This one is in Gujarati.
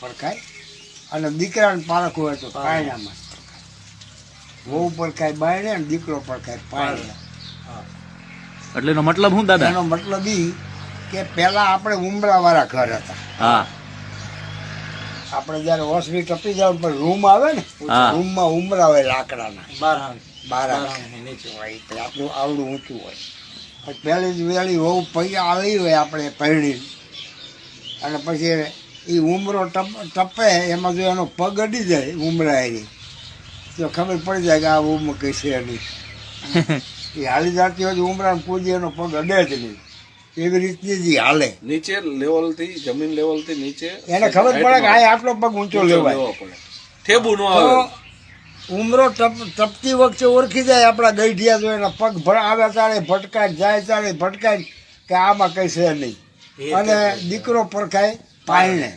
પરખાય, અને દીકરાને પારખવું હોય તો પાયણામાં વહુ પરખાય બાયણે અને દીકરો પરખાય પાયણે. એટલે એનો મતલબ શું દાદા? એનો મતલબ ઈ કે પેલા આપણે ઉમરાવાળા ઘર હતા. હા આપણે જયારે ઓસરી ટપી જાવ પણ રૂમ આવે ને, રૂમમાં ઉમરા હોય લાકડાના, બાર નીચે હોય, આપણું આવડું ઊંચું હોય. પછી પહેલી જ વેળી વહુ પૈયા આવી હોય આપણે પરણી, અને પછી એ ઉમરો ટપે એમાં જો એનો પગ અડી જાય ઉમરા એની, તો ખબર પડી જાય કે આ ઉમર કઈ છે નહીં. એ હાલી જતી હોય ઉમરા પૂજી એનો પગ અડે જ નહીં. એવી રીતની જ હાલે નીચે લેવલ થી, જમીન લેવલ થી નીચે એને ખબર પડે કે આ આટલો પગ ઊંચો લેવાય. ઠેબુ નો આવે. ઉમરો ટપતી વખતે ઓળખી જાય આપણા ગઈઢિયા જો એના પગ આવે તારે ભટકાય, જાય તારે ભટકાય કે આમાં કઈ છે નહીં. અને દીકરો પરખાય પાયણે.